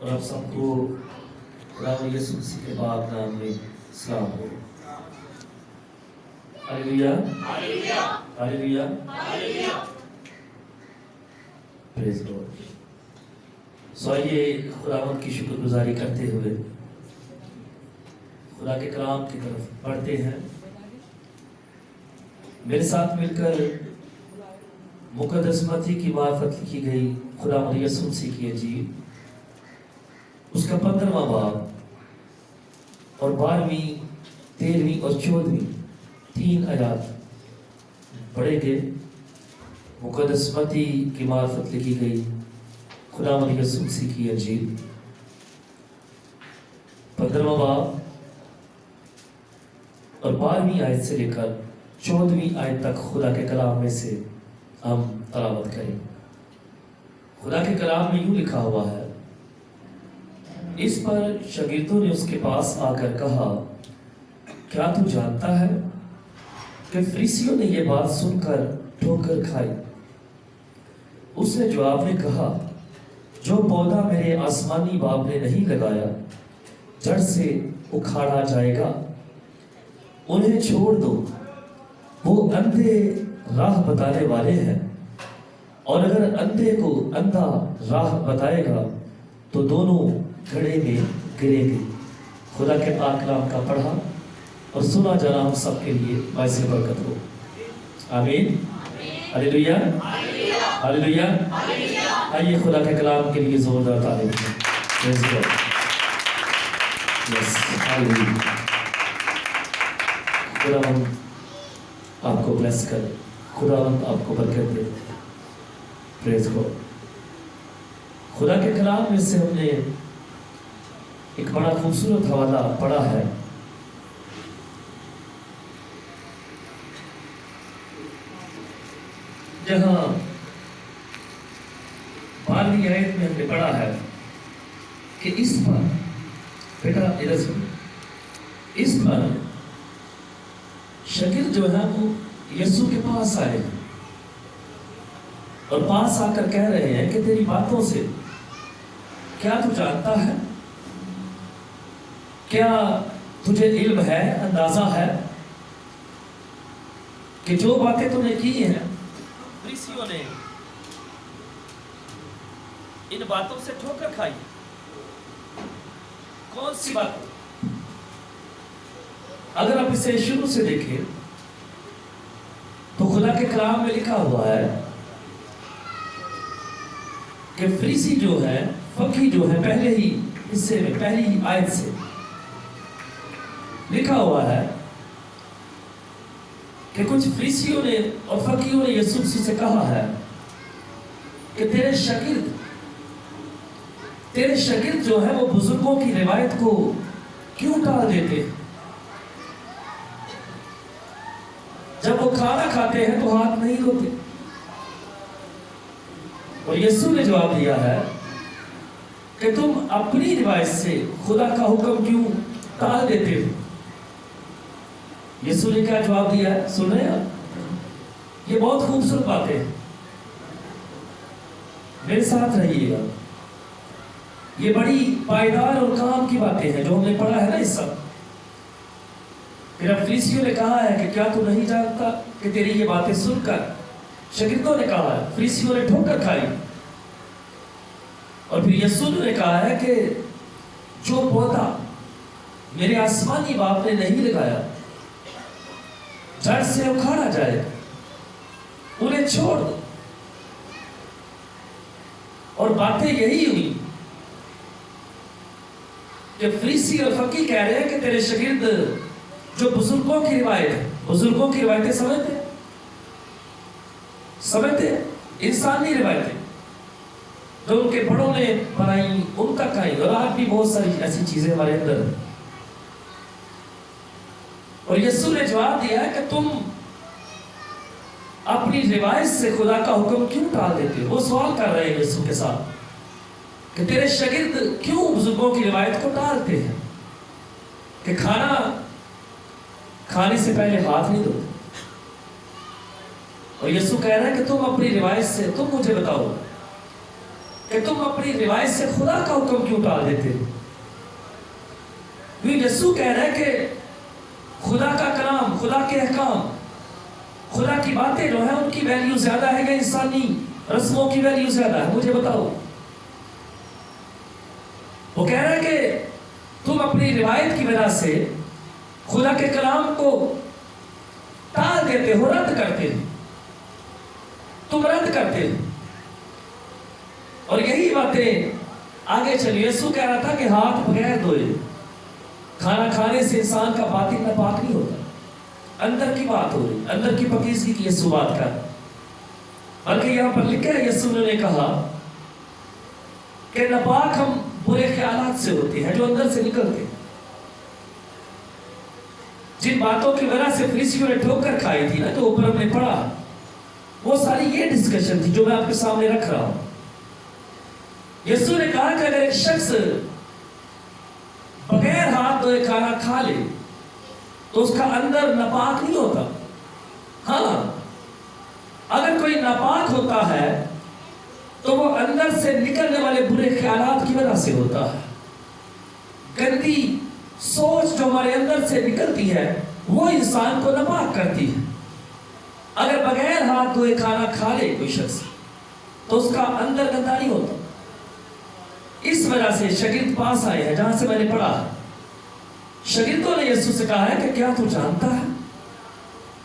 اور آپ سب کو خدا یسوع مسیح کے پاک نام میں سلام ہو۔ ہاللیلویا ہاللیلویا ہاللیلویا، پریز گاڈ۔ سو آئیے خداوند کی شکر گزاری کرتے ہوئے خدا کے کلام کی طرف پڑھتے ہیں۔ میرے ساتھ مل کر مقدس متی کی معرفت لکھی گئی خداوند یسوع مسیح کی انجیل، اس کا 15واں باب اور 12ویں 13ویں اور 14ویں 3 آیات پڑھیں گے۔ مقدس متی کی معرفت لکھی گئی خداوند یسوع مسیح کی انجیل، 15واں باب اور 12ویں آیت سے لے کر 14ویں آیت تک خدا کے کلام میں سے ہم تلاوت کریں۔ خدا کے کلام میں یوں لکھا ہوا ہے، اس پر شاگردوں نے اس کے پاس آ کر کہا، کیا تو جانتا ہے کہ فریسیوں نے یہ بات سن کر ٹھوکر کھائی؟ اس نے جواب میں کہا، جو پودا میرے آسمانی باپ نے نہیں لگایا جڑ سے اکھاڑا جائے گا، انہیں چھوڑ دو، وہ اندھے راہ بتانے والے ہیں، اور اگر اندھے کو اندھا راہ بتائے گا تو دونوں گڑھے میں گریں گے۔ خدا کے پاک کلام کا پڑھا اور سنا جانا ہم سب کے لیے باعث برکت ہو، آمین، ہاللیلویا ہاللیلویا۔ آئیے خدا کے کلام کے لیے زوردار تعریف کریں۔ پریز گاڈ، یس، ہاللیلویا۔ خداوند آپ کو بلیس کرے، خداوند آپ کو برکت دے، پریز گاڈ۔ خدا کے کلام میں سے ہم نے ایک بڑا خوبصورت حوالہ پڑھا ہے۔ جہاں 12ویں آیت میں ہم نے پڑھا ہے کہ اس پر بیٹا ادھر سن، اس پر شاگرد جو ہے وہ یسوع کے پاس آئے اور پاس آ کر کہہ رہے ہیں کہ تیری باتوں سے کیا تو جانتا ہے، کیا تجھے علم ہے، اندازہ ہے کہ جو باتیں تم نے کی ہیں فریسیوں نے ان باتوں سے ٹھوکر کھائی؟ کون سی بات؟ اگر آپ اسے شروع سے دیکھیں تو خدا کے کلام میں لکھا ہوا ہے کہ فریسی جو ہے، فقیہ جو ہے، پہلے ہی حصے میں پہلی آیت سے لکھا ہوا ہے کہ کچھ فریسیوں نے اور فقیہوں نے یسوع مسیح سے کہا ہے کہ تیرے شاگرد جو ہے وہ بزرگوں کی روایت کو کیوں ٹال دیتے ہیں؟ جب وہ کھانا کھاتے ہیں تو ہاتھ نہیں دھوتے۔ اور یسوع نے جواب دیا ہے کہ تم اپنی روایت سے خدا کا حکم کیوں ٹال دیتے ہو؟ یسوع نے کیا جواب دیا ہے؟ سن رہے ہیں؟ یہ بہت خوبصورت باتیں ہیں، میرے ساتھ رہیے گا۔ یہ بڑی پائیدار اور کام کی باتیں ہیں جو ہم نے پڑھا ہے نا اس سب۔ پھر اب فریسیوں نے کہا ہے کہ کیا تو نہیں جانتا کہ تیری یہ باتیں سن کر، شاگردوں نے کہا ہے، فریسیوں نے ٹھوکر کھائی، اور پھر یسوع نے کہا ہے کہ جو پودا میرے آسمانی باپ نے نہیں لگایا جڑ سے اکھاڑا جائے، انہیں چھوڑ دو۔ اور باتیں یہی ہوئی کہ فریسی اور فقیہ کہہ رہے ہیں کہ تیرے شاگرد جو بزرگوں کی روایت ہے، بزرگوں کی روایتیں سمجھتے ہیں، انسانی روایتیں جو ان کے بڑوں نے بنائی ان تک آئی، اور آج بھی بہت ساری ایسی چیزیں ہمارے اندر ہیں۔ اور یسوع نے جواب دیا ہے کہ تم اپنی روایت سے خدا کا حکم کیوں ٹال دیتے ہو؟ وہ سوال کر رہے ہیں یسوع کے ساتھ کہ تیرے شاگرد کیوں بزرگوں کی روایت کو ٹالتے ہیں کہ کھانا کھانے سے پہلے ہاتھ نہیں دھوتے۔ اور یسوع کہہ رہا ہے کہ تم اپنی روایت سے، تم مجھے بتاؤ کہ تم اپنی روایت سے خدا کا حکم کیوں ٹال دیتے ہو؟ یسوع کہہ رہے ہیں کہ خدا کا کلام، خدا کے احکام، خدا کی باتیں جو ہیں ان کی ویلیو زیادہ ہے یا انسانی رسموں کی ویلیو زیادہ ہے؟ مجھے بتاؤ۔ وہ کہہ رہا ہے کہ تم اپنی روایت کی وجہ سے خدا کے کلام کو ٹال دیتے ہو، رد کرتے ہو، تم رد کرتے ہو۔ اور یہی باتیں آگے چلی۔ یسوع کہہ رہا تھا کہ ہاتھ بغیر دھوئے کھانا کھانے سے انسان کا باطن ناپاک نہیں ہوتا۔ اندر کی بات ہو رہی، اندر کی پاکیزگی کی یسوع بات کر، بلکہ یہاں پر لکھا ہے یسوع نے کہا کہ ناپاک ہم برے خیالات سے ہوتے ہیں جو اندر سے نکلتے ہیں۔ جن باتوں کی وجہ سے فریسیوں نے ٹھوکر کھائی تھی نا، جو اوپر ہم نے پڑھا، وہ ساری یہ ڈسکشن تھی جو میں آپ کے سامنے رکھ رہا ہوں۔ یسوع نے کہا کہ اگر ایک شخص بغیر ہاتھ دھوئے کھانا کھا لے تو اس کا اندر ناپاک نہیں ہوتا۔ ہاں، اگر کوئی ناپاک ہوتا ہے تو وہ اندر سے نکلنے والے برے خیالات کی وجہ سے ہوتا ہے۔ گندی سوچ جو ہمارے اندر سے نکلتی ہے وہ انسان کو ناپاک کرتی ہے۔ اگر بغیر ہاتھ دھوئے کھانا کھا لے کوئی شخص تو اس کا اندر گندا نہیں ہوتا۔ اس وجہ سے شاگرد پاس آئے ہیں، جہاں سے میں نے پڑھا، شاگردوں نے یسوع سے کہا ہے کہ کیا تو جانتا ہے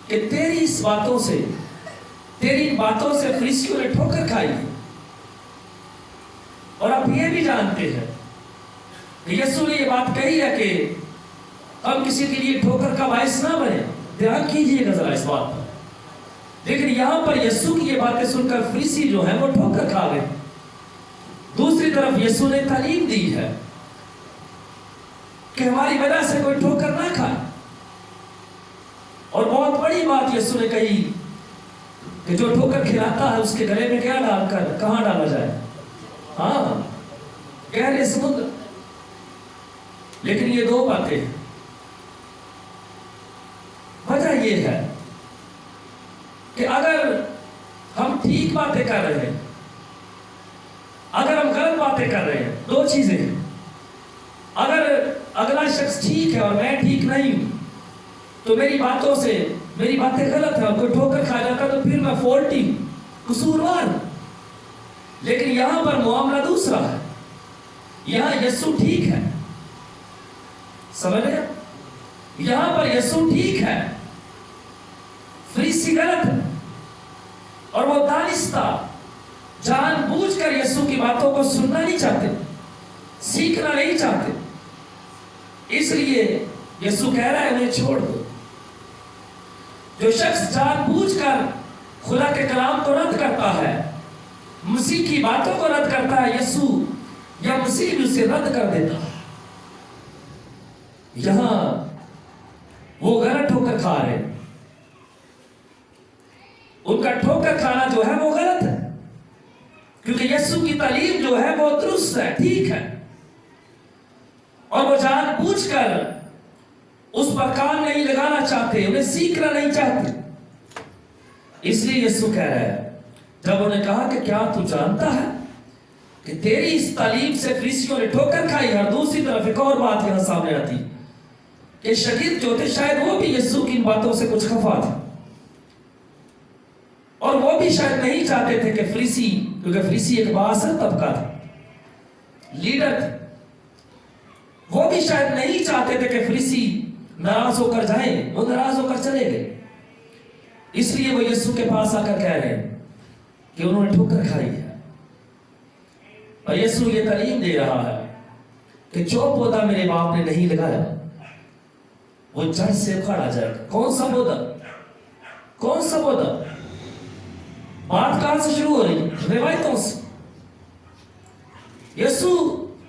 کہ تیری اس باتوں سے، تیری ان باتوں سے فریسیوں نے ٹھوکر کھائی ہے؟ اور آپ یہ بھی جانتے ہیں کہ یسوع نے یہ بات کہی ہے کہ ہم کسی کے لیے ٹھوکر کا باعث نہ بنے۔ دھیان کیجئے گا ذرا اس بات پر۔ لیکن یہاں پر یسوع کی یہ باتیں سن کر فریسی جو ہیں وہ ٹھوکر کھا گئے۔ دوسری طرف یسوع نے تعلیم دی ہے کہ ہماری وجہ سے کوئی ٹھوکر نہ کھائے۔ اور بہت بڑی بات یسوع نے کہی کہ جو ٹھوکر کھلاتا ہے اس کے گلے میں کیا ڈال کر کہاں ڈالا جائے؟ ہاں، گہرے سمندر۔ لیکن یہ دو باتیں ہیں۔ وجہ یہ ہے کہ اگر ہم ٹھیک باتیں کر رہے ہیں، اگر ہم غلط باتیں کر رہے ہیں، دو چیزیں ہیں۔ اگر اگلا شخص ٹھیک ہے اور میں ٹھیک نہیں ہوں تو میری باتوں سے میری باتیں غلط ہیں اور کوئی ٹھوکر کھا جاتا تو پھر میں فالٹی ہوں، قصوروار ہوں۔ لیکن یہاں پر معاملہ دوسرا ہے۔ یہاں یسوع ٹھیک ہے، سمجھ رہے؟ یہاں پر یسوع ٹھیک ہے، فریسی غلط ہے، اور وہ دانستہ جان بوجھ کر یسوع کی باتوں کو سننا نہیں چاہتے، سیکھنا نہیں چاہتے۔ اس لیے یسوع کہہ رہا ہے انہیں چھوڑ دو۔ جو شخص جان بوجھ کر خدا کے کلام کو رد کرتا ہے، مسیح کی باتوں کو رد کرتا ہے، یسوع یا مسیح بھی اسے رد کر دیتا ہے۔ یہاں وہ غلط ٹھوکر کھا رہے ہیں، ان کا ٹھوکر کھانا جو ہے وہ غلط ہے، کیونکہ یسوع کی تعلیم جو ہے وہ درست ہے، ٹھیک ہے، اور وہ جان بوجھ کر اس پر کام نہیں لگانا چاہتے، انہیں سیکھنا نہیں چاہتے۔ اس لیے یسوع کہہ رہا ہے، جب انہوں نے کہا کہ کیا تو جانتا ہے کہ تیری اس تعلیم سے فریسیوں نے ٹھوکر کھائی ہے؟ اور دوسری طرف ایک اور بات یہاں سامنے آتی کہ شاگرد جو تھے شاید وہ بھی یسوع کی ان باتوں سے کچھ خفا تھے، اور وہ بھی شاید نہیں چاہتے تھے کہ فریسی، کیونکہ فریسی ایک بااثر طبقہ تھا، لیڈر تھے، وہ بھی شاید نہیں چاہتے تھے کہ فریسی ناراض ہو کر جائیں، وہ ناراض ہو کر چلے گئے۔ اس لیے وہ یسوع کے پاس آ کر کہہ رہے ہیں کہ انہوں نے ٹھوکر کھائی ہے، اور یسوع یہ تعلیم دے رہا ہے کہ جو پودا میرے باپ نے نہیں لگایا وہ جڑ سے اکھاڑا جائے گا۔ کون سا پودا؟ کون سا پودا؟ بات کہاں سے شروع ہو رہی؟ روایتوں سے۔ یسوع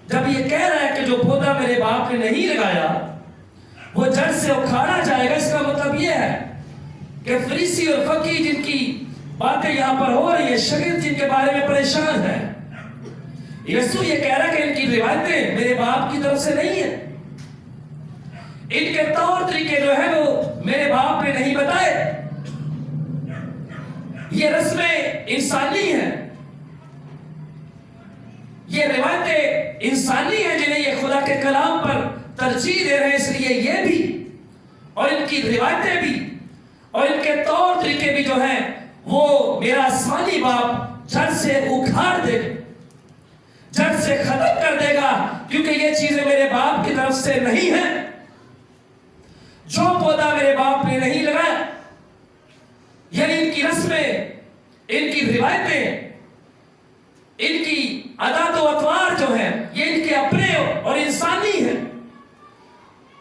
جب یہ کہہ رہا ہے کہ جو پودا میرے باپ نے نہیں لگایا وہ جڑ سے اکھاڑا جائے گا، اس کا مطلب یہ ہے کہ فریسی اور فقیہ جن کی باتیں یہاں پر ہو رہی ہیں، شاگرد جن کے بارے میں پریشان ہیں، یسوع یہ کہہ رہا ہے کہ ان کی روایتیں میرے باپ کی طرف سے نہیں ہیں، ان کے طور طریقے جو ہیں وہ میرے باپ نے نہیں بتائے، یہ رسمیں انسانی ہیں، یہ روایتیں انسانی ہیں جنہیں یہ خدا کے کلام پر ترجیح دے رہے ہیں، اس لیے یہ بھی اور ان کی روایتیں بھی اور ان کے طور طریقے بھی جو ہیں وہ میرا آسمانی باپ جڑ سے اکھاڑ دے گا، جڑ سے ختم کر دے گا، کیونکہ یہ چیزیں میرے باپ کی طرف سے نہیں ہیں۔ جو پودا میرے باپ نے نہیں لگایا، یعنی ان کی رسمیں، ان کی روایتیں، ان کی عادات و اطوار جو ہیں یہ ان کے اپنے اور انسانی ہیں،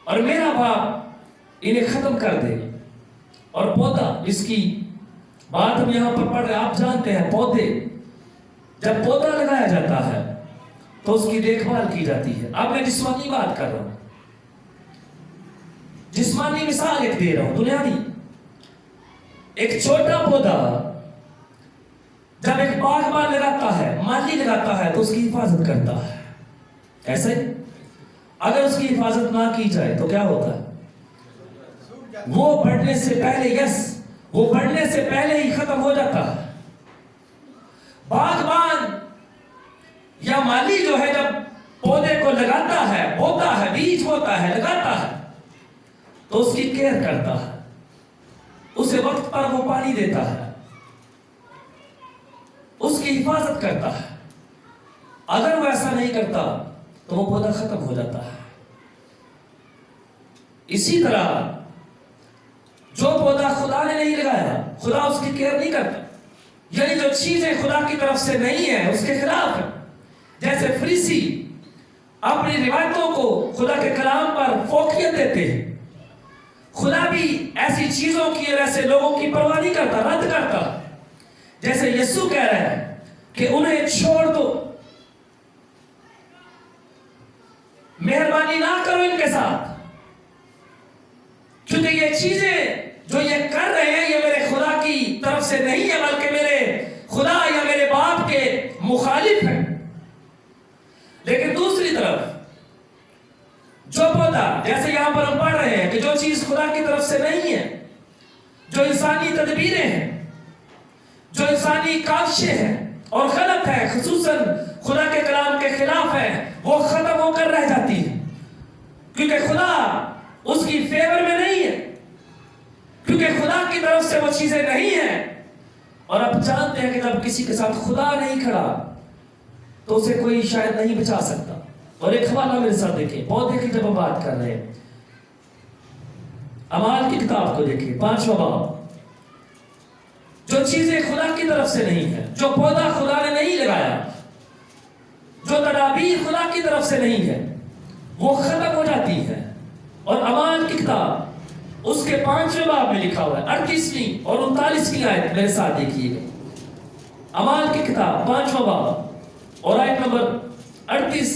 اور میرا باپ انہیں ختم کر دے گا۔ اور پودا، اس کی بات ہم یہاں پر پڑھ رہے ہیں، آپ جانتے ہیں پودے، جب پودا لگایا جاتا ہے تو اس کی دیکھ بھال کی جاتی ہے۔ اب میں جسمانی بات کر رہا ہوں، جسمانی مثال ایک دے رہا ہوں، دنیاوی۔ ایک چھوٹا پودا جب ایک باغبان لگاتا ہے، مالی لگاتا ہے، تو اس کی حفاظت کرتا ہے، ایسے اگر اس کی حفاظت نہ کی جائے تو کیا ہوتا ہے؟ وہ بڑھنے سے پہلے وہ بڑھنے سے پہلے ہی ختم ہو جاتا ہے۔ باغبان یا مالی جو ہے جب پودے کو لگاتا ہے، بوتا ہے، بیج بوتا ہے، لگاتا ہے، تو اس کی کیئر کرتا ہے، اسے وقت پر وہ پانی دیتا ہے، اس کی حفاظت کرتا ہے۔ اگر وہ ایسا نہیں کرتا تو وہ پودا ختم ہو جاتا ہے۔ اسی طرح جو پودا خدا نے نہیں لگایا، خدا اس کی کیئر نہیں کرتا، یعنی جو چیزیں خدا کی طرف سے نہیں ہیں اس کے خلاف ہیں۔ جیسے فریسی اپنی روایتوں کو خدا کے کلام پر فوقیت دیتے ہیں، خدا بھی ایسی چیزوں کی اور ایسے لوگوں کی پرواہ نہیں کرتا، رد کرتا۔ جیسے یسوع کہہ رہا ہے کہ انہیں چھوڑ دو، مہربانی نہ کرو ان کے ساتھ، کیونکہ یہ چیزیں جو یہ کر رہے ہیں یہ میرے خدا کی طرف سے نہیں ہے، بلکہ میرے خدا یا میرے باپ کے مخالف ہیں۔ لیکن دوسری طرف جو پودا، جیسے یہاں پر ہم پڑھ رہے ہیں کہ جو چیز خدا کی طرف سے نہیں ہے، جو انسانی تدبیریں ہیں، جو انسانی کاوشیں ہیں اور غلط ہے، خصوصاً خدا کے کلام کے خلاف ہے، وہ ختم ہو کر رہ جاتی ہے، کیونکہ خدا اس کی فیور میں نہیں ہے، کیونکہ خدا کی طرف سے وہ چیزیں نہیں ہیں۔ اور آپ جانتے ہیں کہ جب کسی کے ساتھ خدا نہیں کھڑا تو اسے کوئی شاید نہیں بچا سکتا۔ اور ایک حوالہ میرے ساتھ دیکھیں، پودے کی جب ہم بات کر رہے ہیں، اعمال کی کتاب کو دیکھیں، 5واں باب۔ جو چیزیں خدا کی طرف سے نہیں ہیں، جو پودا خدا نے نہیں لگایا، جو تدابیر خدا کی طرف سے نہیں ہے، وہ ختم ہو جاتی ہے۔ اور اعمال کی کتاب اس کے 5ویں باب میں لکھا ہوا ہے، 38ویں اور 39ویں آیت میرے ساتھ دیکھیے گا۔ اعمال کی کتاب 5واں باب اور آیت نمبر 38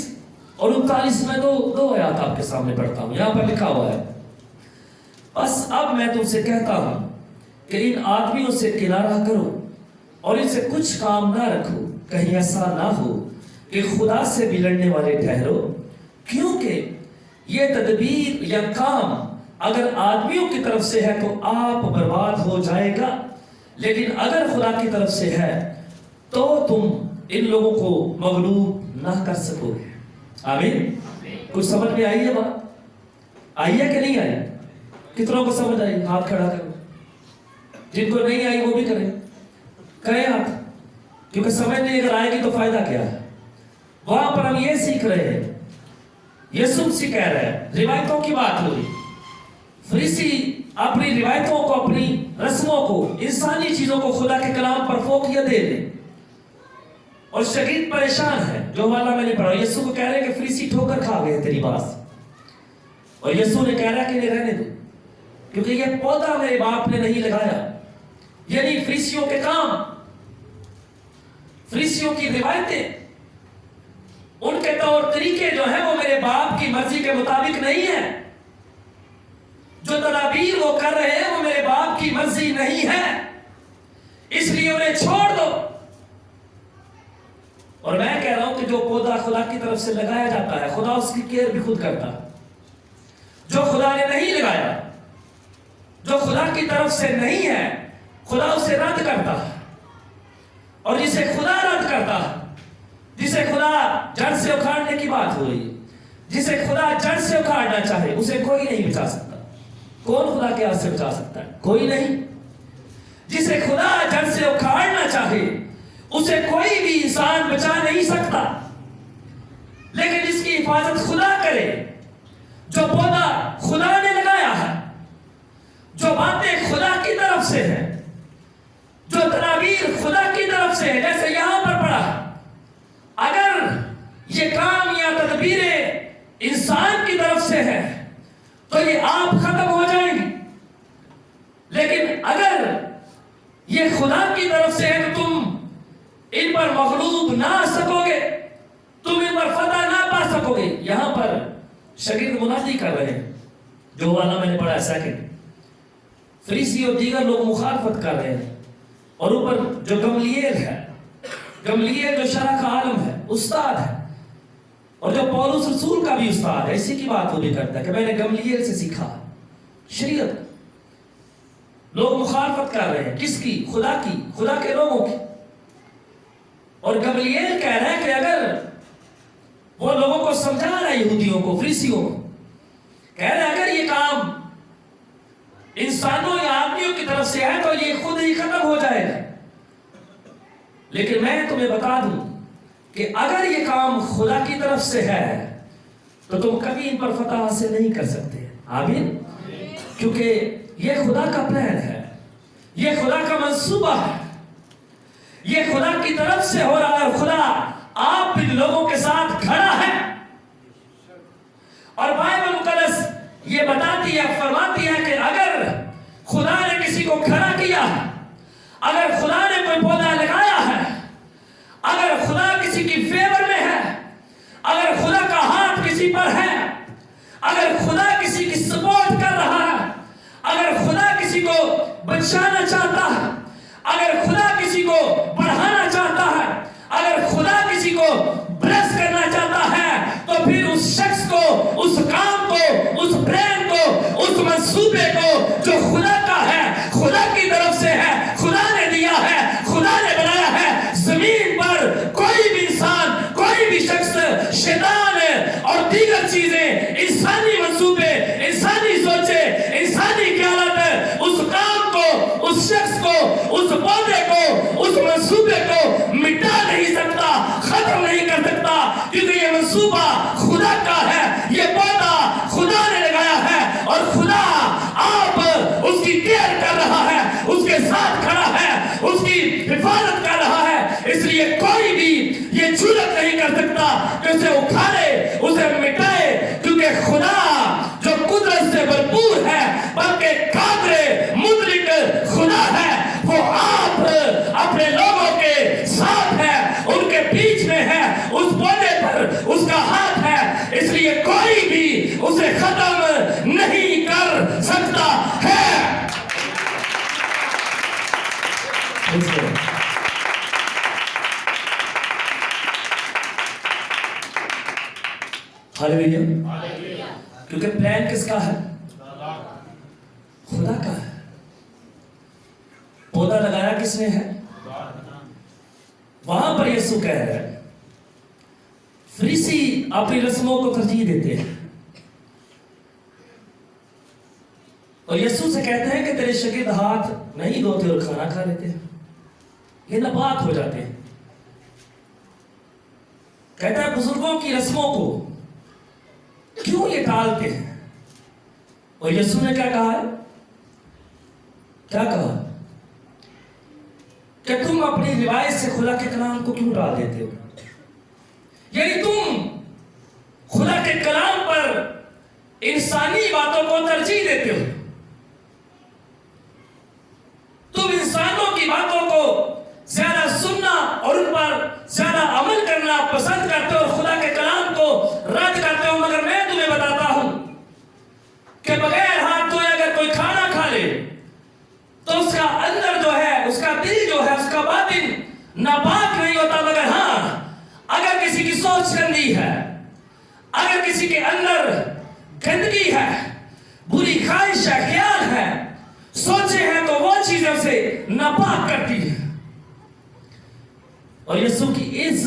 اور 39 میں دو آیات آپ کے سامنے پڑھتا ہوں۔ یہاں پر لکھا ہوا ہے، بس اب میں تم سے کہتا ہوں کہ ان آدمیوں سے کنارہ کرو اور ان سے کچھ کام نہ رکھو، کہیں ایسا نہ ہو کہ خدا سے بھی لڑنے والے ٹھہرو، کیونکہ یہ تدبیر یا کام اگر آدمیوں کی طرف سے ہے تو آپ برباد ہو جائے گا، لیکن اگر خدا کی طرف سے ہے تو تم ان لوگوں کو مغلوب نہ کر سکو گے۔ آمین۔ کچھ سمجھ میں آئی ہے بات؟ آئی ہے کہ نہیں آئی؟ کتنوں کو سمجھ آئی؟ ہاتھ کھڑا کرو، جن کو نہیں آئی وہ بھی کریں ہاتھ، کیونکہ سمجھ نہیں اگر آئے گی تو فائدہ کیا ہے؟ وہاں پر ہم یہ سیکھ رہے ہیں، یسوع سے کہہ رہے ہیں، روایتوں کی بات ہو رہی، فریسی اپنی روایتوں کو، اپنی رسموں کو، انسانی چیزوں کو خدا کے کلام پر فوقیت دے دیں اور شدید پریشان ہے۔ جو حوالہ میں نے پڑھا، یسوع کو کہہ رہے ہیں کہ فریسی ٹھوکر کھا گئے تیری بات، اور یسوع نے کہہ رہا ہے کہ انہیں رہنے دو، کیونکہ یہ پودا میرے باپ نے نہیں لگایا۔ یعنی فریسیوں کے کام، فریسیوں کی روایتیں، ان کے طور طریقے جو ہیں وہ میرے باپ کی مرضی کے مطابق نہیں ہے، جو تدابیر وہ کر رہے ہیں وہ میرے باپ کی مرضی نہیں ہے، اس لیے انہیں چھوڑ دو۔ اور میں کہہ رہا ہوں کہ جو پودا خدا کی طرف سے لگایا جاتا ہے، خدا اس کی کیئر بھی خود کرتا ہے۔ جو خدا نے نہیں لگایا، جو خدا کی طرف سے نہیں ہے، خدا اسے رد کرتا ہے، اور جسے خدا رد کرتا ہے جسے خدا جڑ سے اکھاڑنے کی بات ہو رہی ہے، جسے خدا جڑ سے اکھاڑنا چاہے اسے کوئی نہیں بچا سکتا۔ کون خدا کے ہاتھ سے بچا سکتا ہے؟ کوئی نہیں۔ جسے خدا جڑ سے اکھاڑنا چاہے اسے کوئی بھی انسان بچا نہیں سکتا، لیکن جس کی حفاظت خدا کرے، جو پودا خدا نے لگایا ہے، جو باتیں خدا کی طرف سے ہیں، جو تدابیر خدا کی طرف سے ہے، جیسے یہاں پر پڑھا، اگر یہ کام یا تدبیریں انسان کی طرف سے ہے تو یہ آپ ختم ہو جائیں گی، لیکن اگر یہ خدا کی طرف سے ہے تو تم ان پر مغلوب نہ سکو گے، تم ان پر فتح نہ پا سکو گے۔ یہاں پر شاگرد منادی کر رہے ہیں، جو والا میں نے پڑھا ہے سیکنڈ، فریسی اور دیگر لوگ مخالفت کر رہے ہیں، اور اوپر جو گملیل ہے، گملیل جو شرح کا عالم ہے، استاد ہے، اور جو پولس رسول کا بھی استاد ہے، اسی کی بات وہ بھی کرتا ہے کہ میں نے گملیل سے سیکھا شریعت۔ لوگ مخالفت کر رہے ہیں، کس کی؟ خدا کی، خدا کے لوگوں کی۔ اور گملیل کہہ رہا ہے کہ اگر وہ لوگوں کو سمجھا رہا ہے، یہودیوں کو، فریسیوں کو، کہہ رہا ہے اگر یہ کام انسانوں یا آدمیوں کی طرف سے ہے تو یہ خود ہی ختم ہو جائے گا، لیکن میں تمہیں بتا دوں کہ اگر یہ کام خدا کی طرف سے ہے تو تم کبھی ان پر فتح حاصل نہیں کر سکتے۔ آمین۔ کیونکہ یہ خدا کا پلان ہے، یہ خدا کا منصوبہ ہے، یہ خدا کی طرف سے ہو رہا ہے، اور خدا آپ ان لوگوں کے ساتھ کھڑا ہے۔ اور بائبل مقدس یہ بتاتی ہے، فرماتی ہے کہ اگر خدا نے کسی کو کھڑا کیا، اگر خدا نے کوئی پودا لگایا ہے، اگر خدا کسی کی فیور میں ہے، اگر خدا کا ہاتھ کسی پر ہے، اگر خدا کسی کی سپورٹ کر رہا ہے، اگر خدا کسی کو بچانا چاہتا ہے، اگر خدا کسی کو بڑھانا چاہتا ہے، اگر خدا کسی کو بلیس کرنا چاہتا ہے، تو پھر اس شخص کو، اس کام کو، اس پلان کو، اس منصوبے کو جو خدا کا ہے، خدا کی طرف سے ہے، خدا نے دیا ہے، خدا نے بنایا ہے، زمین پر کوئی بھی انسان، کوئی بھی شخص، شیطان اور دیگر چیزیں، انسانی منصوبے، انسانی سوچے، انسانی خیالات اس کام کو، اس شخص کو، اس پودے کو، اس منصوبے کو مٹا نہیں سکتا، ختم نہیں کر سکتا، کیونکہ یہ منصوبہ خدا کا ہے، یہ پودا خدا نے لگایا ہے، اور خدا آپ اس کی کیئر کر رہا ہے، اس کے ساتھ کھڑا ہے، اس کی حفاظت کر رہا ہے۔ اس لیے کوئی بھی یہ جرأت نہیں کر سکتا کہ اسے اکھاڑے، اسے مٹائے، کیونکہ خدا جو قدرت سے بھرپور ہے بلکہ قادر مدرک خدا ہے، وہ آپ اپنے لوگوں کے ساتھ ہے، ان کے بیچ میں ہے، اس پودے پر اس کا ہاتھ ہے، اس لیے کوئی بھی اسے ختم نہیں کر سکتا ہے۔ ہاللیلویہ۔ کیونکہ پلان کس کا ہے؟ خدا کا ہے۔ پودا لگایا کس نے ہے؟ وہاں پر یسوع کہہ رہے ہیں، فریسی اپنی رسموں کو ترجیح دیتے ہیں، اور یسوع سے کہتے ہیں کہ تیرے شاگرد ہاتھ نہیں دھوتے اور کھانا کھا لیتے ہیں، یہ ناپاک ہو جاتے ہیں۔ کہتا ہے بزرگوں کی رسموں کو کیوں یہ ٹالتے ہیں؟ اور یسوع نے کیا کہا ہے؟ کیا کہا کہ تم اپنی روایت سے خدا کے کلام کو کیوں ٹال دیتے ہو؟ یعنی تم خدا کے کلام پر انسانی باتوں کو ترجیح دیتے ہو، تم انسانوں کی باتوں کو زیادہ سننا اور ان پر زیادہ عمل کرنا پسند کرتے ہو، اور خدا کے کلام کو رد کرتے ہو۔ مگر میں تمہیں بتاتا ہوں کہ بغیر ہاتھ دھوئے اگر کوئی کھانا کھا لے تو اس کا اندر جو ہے، اس کا دل جو ہے، اس کا باطن ناپاک نہیں ہوتا، مگر ہاں اگر کسی کی سوچ گندی ہے، اگر کسی کے اندر گندگی ہے، بری خواہش ہے، خیال ہے، سوچے ہیں، تو وہ چیزیں اسے ناپاک کرتی ہے۔ اور یسوع کی اس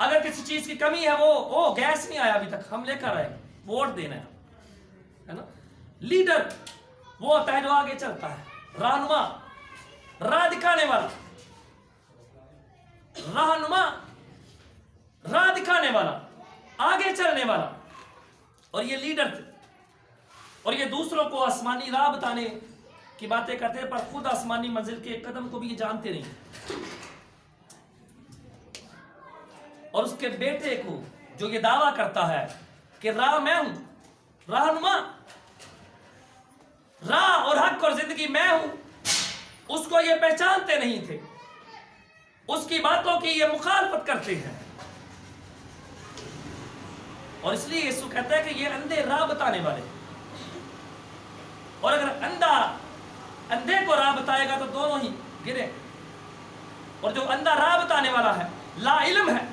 اگر کسی چیز کی کمی ہے وہ گیس نہیں آیا ابھی تک، ہم لے کر آئے، ووٹ دینا ہے نا. لیڈر وہ ہوتا ہے جو آگے چلتا ہے، رہنما راہ دکھانے والا، رہنما راہ دکھانے والا، آگے چلنے والا. اور یہ لیڈر تھے، اور یہ دوسروں کو آسمانی راہ بتانے کی باتیں کرتے ہیں، پر خود آسمانی منزل کے ایک قدم کو بھی یہ جانتے نہیں. اور اس کے بیٹے کو جو یہ دعویٰ کرتا ہے کہ راہ میں ہوں، رہنما، راہ اور حق اور زندگی میں ہوں، اس کو یہ پہچانتے نہیں تھے، اس کی باتوں کی یہ مخالفت کرتے ہیں. اور اس لیے یسوع کہتا ہے کہ یہ اندھے راہ بتانے والے. اور اگر اندھے کو راہ بتائے گا تو دونوں ہی گرے. اور جو اندھا راہ بتانے والا ہے لا علم ہے،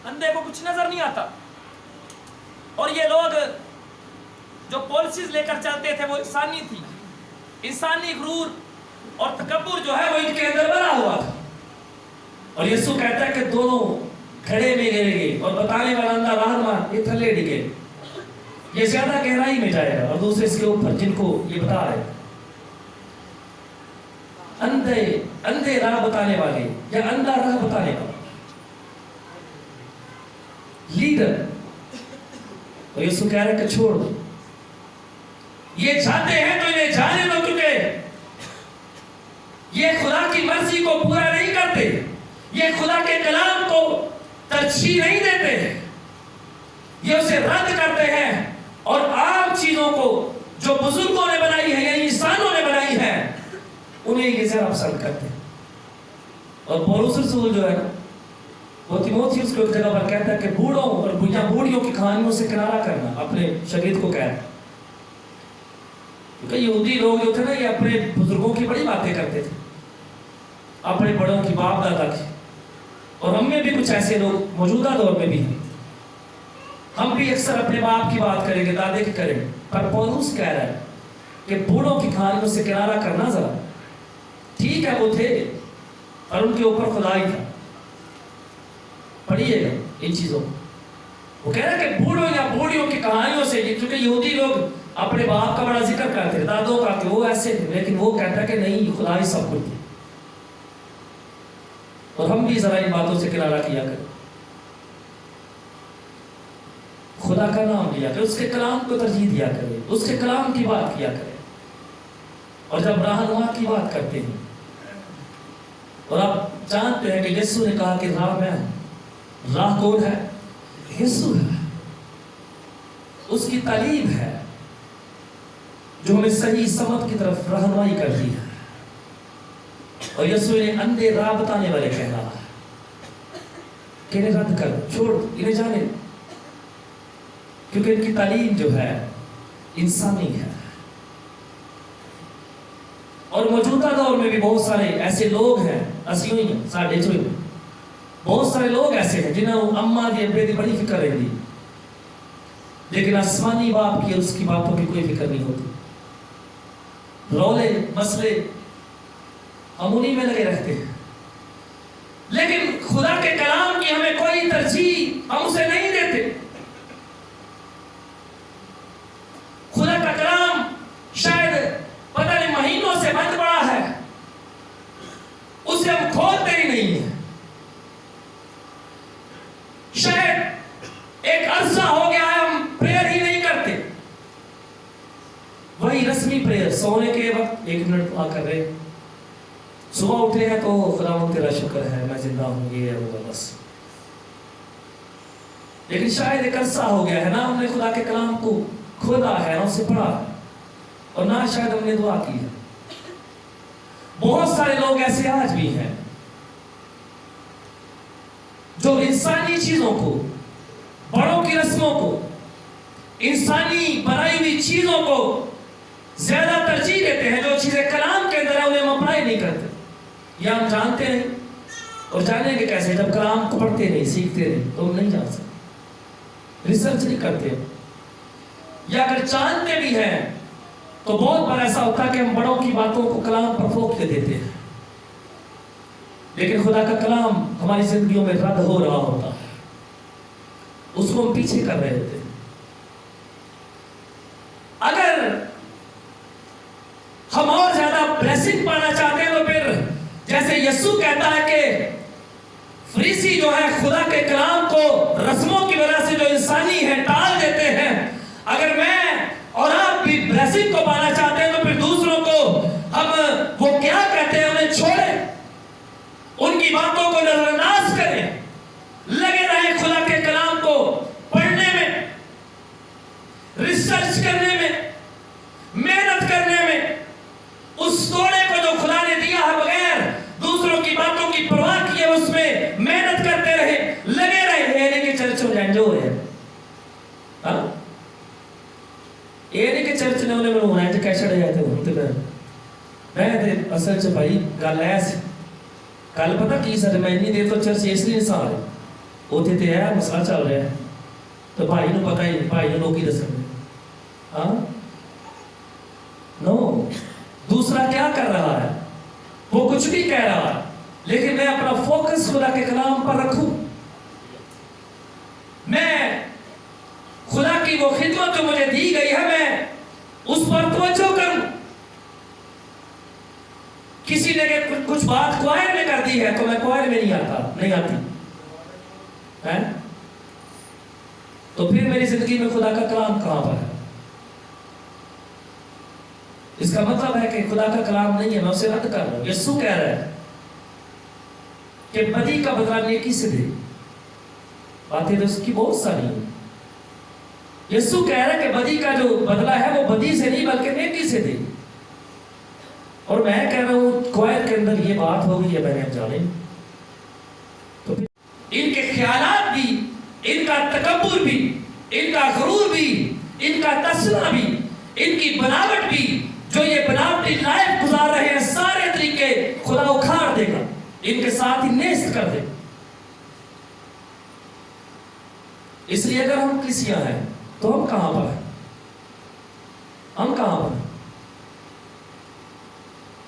اندھے کو کچھ نظر نہیں آتا. اور یہ لوگ جو پالیسیز لے کر چلتے تھے وہ انسانی تھی، انسانی غرور اور تکبر جو ہے وہ ان کے اندر بنا ہوا تھا. اور یسوع کہتا ہے کہ دونوں کھڑے میں گرے گئے، اور بتانے والا اندھا رہنما یہ تھلے ڈگے، یہ زیادہ گہرائی میں جائے گا. اور دوسرے اس کے اوپر جن کو یہ بتا رہے اندھے راہ بتانے والے یا اندھا راہ بتانے والا لیڈر. اور یسوع کہہ رہا ہے کہ چھوڑ دو، یہ جاتے ہیں تو انہیں جانے دو، کیونکہ یہ خدا کی مرضی کو پورا نہیں کرتے، یہ خدا کے کلام کو ترجیح نہیں دیتے، یہ اسے رد کرتے ہیں. اور عام چیزوں کو جو بزرگوں نے بنائی ہے یا انسانوں نے بنائی ہے انہیں یہ ذرا پسند کرتے ہیں. اور پولس رسول جو ہے نا وہ تیموتھیوس کو ایک جگہ پر کہتا ہے کہ بوڑھوں اور بوڑھیوں کی کہانیوں سے کنارہ کرنا. اپنے شاگرد کو کہہ رہا ہے، کیونکہ یہودی لوگ جو تھے نا یہ اپنے بزرگوں کی بڑی باتیں کرتے تھے، اپنے بڑوں کی، باپ دادا کی. اور ہم میں بھی کچھ ایسے لوگ موجودہ دور میں بھی ہیں، ہم بھی اکثر اپنے باپ کی بات کریں گے، دادے کی کریں گے. پر پولس کہہ رہا ہے کہ بوڑھوں کی کہانیوں سے کنارہ کرنا ذرا. ٹھیک ہے وہ تھے اور ان کے اوپر خدائی تھا، پڑھیے گا ان چیزوں کو. وہ کہہ رہا ہے کہ بوڑھوں یا بوڑھیوں کی کہانیوں سے، کیونکہ یہودی لوگ اپنے باپ کا بڑا ذکر کرتے تھے، دادوں کا کہ وہ ایسے تھے، لیکن وہ کہتا ہے کہ نہیں، خدائی سب کچھ تھی. اور ہم بھی ذرا ان باتوں سے کنارہ کیا کریں، خدا کا نام لیا کریں، اس کے کلام کو ترجیح دیا کریں، اس کے کلام کی بات کیا کریں. اور جب رہنما کی بات کرتے ہیں، اور آپ جانتے ہیں کہ یسوع نے کہا کہ راہ میں ہوں. راہ کون ہے؟ یسوع ہے. اس کی تعلیم ہے جو ہمیں صحیح سمت کی طرف رہنمائی کرتی ہے. اور یسوع نے اندھے راہ بتانے والے کہہ رہا ہے کہ انہیں رد کر، چھوڑ، انہیں جانے، کیونکہ ان کی تعلیم جو ہے انسانی ہے. اور موجودہ دور میں بھی بہت سارے ایسے لوگ ہیں، اسیوں ہی ہیں، ساڑھے چوئی میں بہت سارے لوگ ایسے ہیں جنہوں اماں دی ابے دی بڑی فکر رہتی، لیکن آسمانی باپ کی اور اس کی باتوں کی کوئی فکر نہیں ہوتی. رولے مسئلے ہم انہی میں لگے رہتے ہیں، لیکن خدا کے کلام کی ہمیں کوئی ترجیح ہم اسے نہیں دیتے. خدا کا کلام شاید پتہ نہیں مہینوں سے بند پڑا ہے، اسے ہم کھولتے ہی نہیں ہیں. شاید ایک عرصہ ہو گیا ہے ہم پریئر ہی نہیں کرتے. وہی رسمی پریئر، سونے کے وقت 1 منٹ دعا کر رہے، صبح اٹھے ہیں تو خداوند تیرا شکر ہے میں زندہ ہوں، یہ ہے وہ بس. لیکن شاید ایک عرصہ ہو گیا ہے نا ہم نے خدا کے کلام کو کھولا ہے، نہ اسے پڑھا ہے، اور نہ شاید ہم نے دعا کی ہے. بہت سارے لوگ ایسے آج بھی ہیں جو انسانی چیزوں کو، بڑوں کی رسموں کو، انسانی بنائی ہوئی چیزوں کو زیادہ ترجیح دیتے ہیں. جو چیزیں کلام کے اندر ہیں انہیں ہم اپلائی نہیں کرتے، یا ہم جانتے نہیں. اور جانیں گے کیسے جب کلام کو پڑھتے نہیں، سیکھتے نہیں، تو ہم نہیں جان سکتے، ریسرچ نہیں کرتے. یا اگر جانتے بھی ہیں تو بہت بار ایسا ہوتا ہے کہ ہم بڑوں کی باتوں کو کلام پر پھونک کے دیتے ہیں. لیکن خدا کا کلام ہماری زندگیوں میں رد ہو رہا ہوتا ہے، اس کو ہم پیچھے کر رہے ہوتے ہیں۔ اگر ہم اور زیادہ بلیسنگ پانا چاہتے ہیں تو پھر جیسے یسوع کہتا ہے کہ فریسی جو ہے خدا کے کلام کو رسموں کی وجہ سے جو انسانی ہے ٹال دیتے ہیں، اگر میں اور آپ بھی بلیسنگ کو پانا چاہتے ہیں تو پھر دوسروں کو ہم وہ کیا کہتے ہیں انہیں چھوڑیں، ان کی باتوں کو نظر انداز کریں، لگے رہیں خدا کے کلام کو پڑھنے میں، ریسرچ کرنے میں، محنت کرنے میں، اس توڑے کو جو خدا نے دیا ہے بغیر دوسروں کی باتوں کی پرواہ کیے اس میں محنت کرتے رہے، لگے رہے۔ یہ نہیں کہ چرچ ہو جائیں جو ہے، یہ نہیں کہ چرچ نے انہیں میں ہونا ہے جو کیسے رہ جاتے ہیں میں اصل سے بھائی گل ایسے کل پتہ کی سر میں اتنی دیر تو چرچ اس لیے سا رہے ہوتے تھے ہے مسئلہ چل رہا ہے تو بھائی نے پتہ ہی بھائی نے لوگ ہی دس ہاں نو دوسرا کیا کر رہا ہے، وہ کچھ بھی کہہ رہا ہے، لیکن میں اپنا فوکس خدا کے کلام پر رکھوں، میں خدا کی وہ خدمت جو مجھے دی گئی ہے میں اس پر توجہ کروں۔ کسی نے کچھ بات کوائر میں کر دی ہے تو میں کوائر میں نہیں آتی ہے، تو پھر میری زندگی میں خدا کا کلام کہاں پر ہے؟ اس کا مطلب ہے کہ خدا کا کلام نہیں ہے، میں اسے رد کر رہا ہوں۔ یسوع کہہ رہا ہے کہ بدی کا بدلہ نیکی سے دے، باتیں تو اس کی بہت ساری ہیں۔ یسوع کہہ رہا ہے کہ بدی کا جو بدلہ ہے وہ بدی سے نہیں بلکہ نیکی سے دے، اور میں کہہ رہا ہوں کوائر کے اندر یہ بات ہو گئی ہے، میں نے اب جانے تو پھر ان کے خیالات بھی، ان کا تکبر بھی، ان کا غرور بھی، ان کا تسلہ بھی، ان کی بناوٹ بھی، جو یہ بناوٹی لائف گزار رہے ہیں، سارے طریقے خدا اکھاڑ دے گا، ان کے ساتھ ہی نیست کر دے گا۔ اس لیے اگر ہم کلیسیا ہیں تو ہم کہاں پر ہیں؟ ہم کہاں پر ہیں؟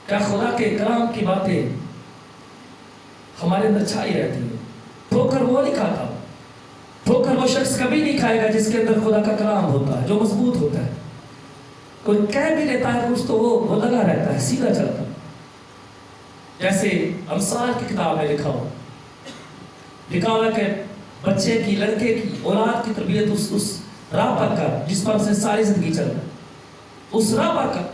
کیا خدا کے کلام کی باتیں ہمارے اندر چھائی رہتی ہیں؟ ٹھوکر وہ نہیں کھاتا، ٹھوکر وہ شخص کبھی نہیں کھائے گا جس کے اندر خدا کا کلام ہوتا ہے، جو مضبوط ہوتا ہے۔ کوئی کہہ بھی لیتا ہے کچھ تو وہ لگا رہتا ہے، سیدھا چلتا ہے۔ جیسے امثال کی کتاب میں لکھا ہوا کہ بچے کی، لڑکے کی، اولاد کی تربیت اس راہ پر کر جس پر اسے ساری زندگی چل رہا ہے، اس راہ پر کر۔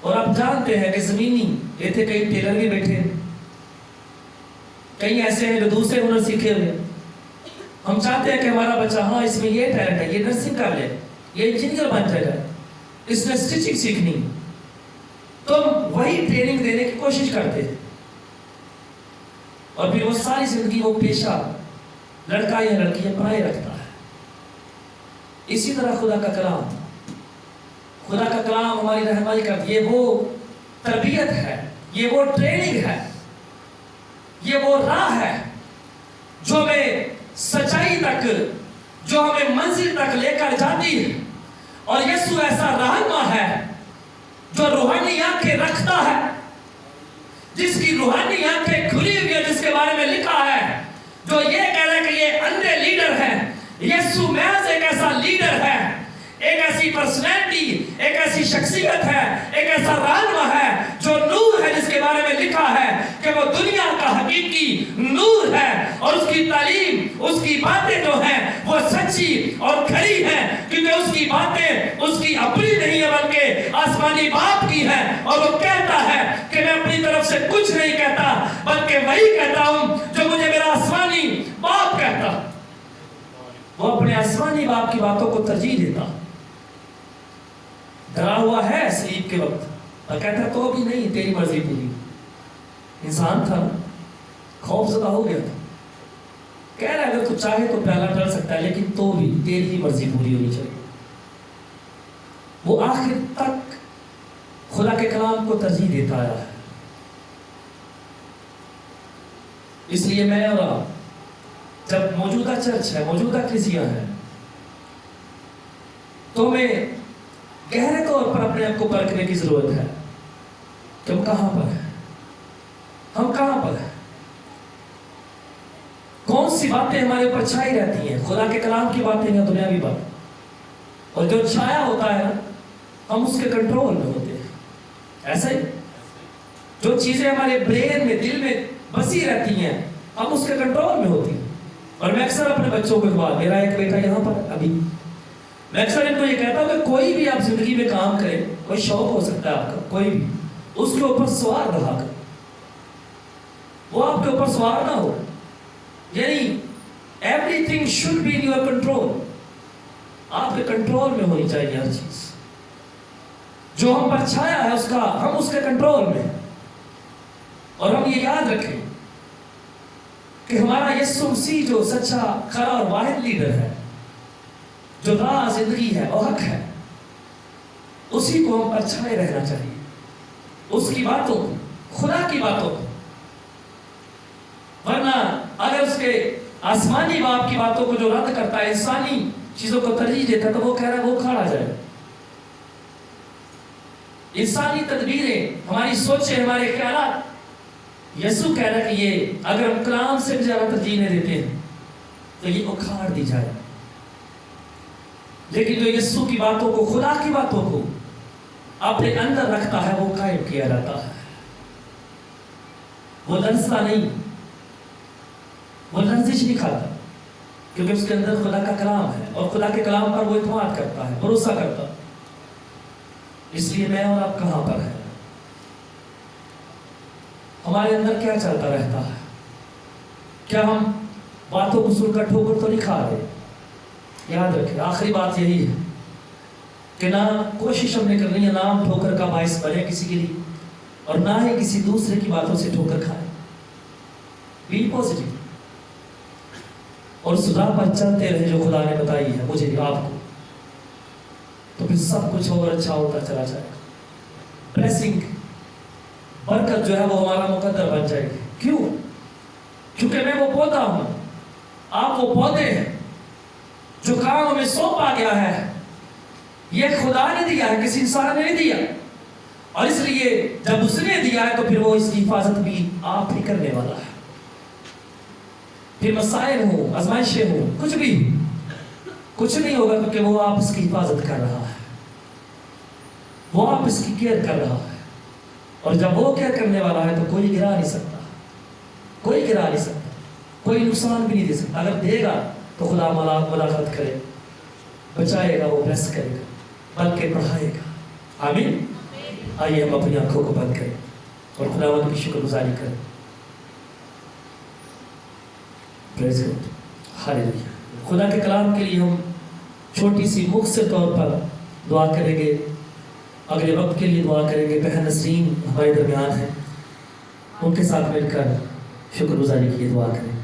اور آپ جانتے ہیں کہ زمینی یہ تھے، کئی ٹیلر بھی بیٹھے ہیں، کئی ایسے ہیں جو دوسرے ہنر سیکھے ہوئے۔ ہم چاہتے ہیں کہ ہمارا بچہ ہاں اس میں یہ ٹیلنٹ ہے، یہ نرسنگ کر لے، یہ انجینئر بن جائے گا، اس نے سٹچنگ سیکھنی، تو ہم وہی ٹریننگ دینے کی کوشش کرتے ہیں، اور پھر وہ ساری زندگی وہ پیشہ لڑکا یا لڑکی اپنائے رکھتا ہے۔ اسی طرح خدا کا کلام ہماری رہنمائی کرتی ہے، یہ وہ تربیت ہے، یہ وہ ٹریننگ ہے، یہ وہ راہ ہے جو ہمیں سچائی تک، جو ہمیں منزل تک لے کر جاتی ہے۔ اور یسوع ایسا رہنما ہے جو روحانی آنکھیں رکھتا ہے، جس کی روحانی آنکھیں کھلی ہوئی ہے، جس کے بارے میں لکھا ہے، جو یہ کہہ رہا ہے کہ یہ اندھے لیڈر ہے۔ یسوع محض ایک ایسا لیڈر ہے، ایک ایسی پرسنالٹی، ایک ایسی شخصیت ہے، ایک ایسا رہنما ہے جو نور ہے، جس کے بارے میں لکھا ہے کہ وہ دنیا کا حقیقی نور ہے، اور اس کی تعلیم، اس کی باتیں جو ہیں وہ سچی اور کھری ہیں، کیونکہ اس کی باتیں اس کی اپنی نہیں ہے بلکہ آسمانی باپ کی ہے۔ اور وہ کہتا ہے کہ میں اپنی طرف سے کچھ نہیں کہتا بلکہ وہی کہتا ہوں جو مجھے میرا آسمانی باپ کہتا۔ وہ اپنے آسمانی باپ کی باتوں کو ترجیح دیتا۔ ڈرا ہوا ہے سلیب کے وقت، اور کہتا تو بھی نہیں، تیری مرضی پوری۔ انسان تھا، خوف زدہ ہو گیا تھا، کہہ رہا ہے اگر تو چاہے تو پیالہ ڈال سکتا ہے، لیکن تو بھی تیری ہی مرضی پوری ہونی چاہیے۔ وہ آخر تک خدا کے کلام کو ترجیح دیتا آیا ہے۔ اس لیے میں اور آپ جب موجودہ چرچ ہے، موجودہ کلیسیا ہے، تو ہمیں گہرے طور پر اپنے آپ کو پرکھنے کی ضرورت ہے کہ ہم کہاں پر ہیں، ہم کہاں پر ہیں۔ سی باتیں ہمارے اوپر چھائی رہتی ہیں، خدا کے کلام کی باتیں یا دنیاوی بات، اور جو چھایا ہوتا ہے ہم اس کے کنٹرول میں ہوتے ہیں. ایسا ہی جو چیزیں ہمارے برین میں، دل میں بسی رہتی ہیں، ہم اس کے کنٹرول میں ہوتی ہیں. اور میں اکثر اپنے بچوں کو بات، میرا ایک بیٹا یہاں پر ابھی، میں اکثر ان کو یہ کہتا ہوں کہ کوئی بھی آپ زندگی میں کام کریں، کوئی شوق ہو سکتا ہے آپ کا، کوئی بھی، اس کے اوپر سوار رہا کر، وہ آپ کے اوپر سوار نہ ہو. یعنی everything should be in your control. آپ کے کنٹرول میں ہونی چاہیے ہر چیز. جو ہم پر چھایا ہے اس کا، ہم اس کے کنٹرول میں. اور ہم یہ یاد رکھیں کہ ہمارا یسوع مسیح جو سچا، کھرا اور واحد لیڈر ہے، جو راہ زندگی ہے اور حق ہے، اسی کو ہم پر چھائے رہنا چاہیے. اس کی باتوں کو، خدا کی باتوں کو. ورنہ اگر اس کے آسمانی باپ کی باتوں کو جو رد کرتا ہے، انسانی چیزوں کو ترجیح دیتا ہے، تو وہ کہہ رہا ہے وہ کھاڑا جائے. انسانی تدبیریں، ہماری سوچیں، ہمارے خیالات، یسوع کہہ رہا ہے کہ یہ اگر ہم کلام سے بھی زیادہ ترجیح نہیں دیتے ہیں تو یہ اکھاڑ دی جائے. لیکن جو یسوع کی باتوں کو، خدا کی باتوں کو اپنے اندر رکھتا ہے، وہ قائم کیا جاتا ہے. وہ لرزتا نہیں، وہ لرزش نہیں کھاتا، کیونکہ اس کے اندر خدا کا کلام ہے، اور خدا کے کلام پر وہ اعتماد کرتا ہے، بھروسہ کرتا ہے. اس لیے میں اور آپ کہاں پر ہیں؟ ہمارے اندر کیا چلتا رہتا ہے؟ کیا ہم باتوں کو سن کر ٹھوکر تو نہیں کھا رہے؟ یاد رکھیں، آخری بات یہی ہے کہ نہ کوشش ہم نے کرنی ہے، نہ ہم ٹھوکر کا باعث بنے کسی کے لیے، اور نہ ہی کسی دوسرے کی باتوں سے ٹھوکر کھائیں. بی پازیٹیو اور سدا پر چلتے رہے جو خدا نے بتائی ہے مجھے آپ کو، تو پھر سب کچھ اور اچھا ہوتا چلا جائے گا. بلیسنگ، برکت جو ہے وہ ہمارا مقدر بن جائے گی. کیوں؟ کیونکہ میں وہ پودا ہوں، آپ وہ پودے ہیں. جو کام ہمیں سونپا گیا ہے یہ خدا نے دیا ہے، کسی انسان نے نہیں دیا. اور اس لیے جب اس نے دیا ہے تو پھر وہ اس کی حفاظت بھی آپ ہی کرنے والا ہے. پھر مسائل ہوں، آزمائشیں ہوں، کچھ بھی، کچھ نہیں ہوگا، کیونکہ وہ آپ اس کی حفاظت کر رہا ہے، وہ آپ اس کی کیئر کر رہا ہے. اور جب وہ کیئر کرنے والا ہے تو کوئی گرا نہیں سکتا، کوئی گرا نہیں سکتا، کوئی نقصان بھی نہیں دے سکتا. اگر دے گا تو خدا ملاقات کرے، بچائے گا، وہ بلیس کرے گا، بلکہ پڑھائے گا. آمین. آئیے ہم اپنی آنکھوں کو بند کریں اور خداوند کی شکر گزاری کریں. پریز گاڈ، ہاللیلویا. خدا کے کلام کے لیے ہم چھوٹی سی مختصر طور پر دعا کریں گے. اگلے وقت کے لیے دعا کریں گے. بہن نسرین ہمارے درمیان ہیں، ان کے ساتھ مل کر شکر گزاری کی دعا کریں.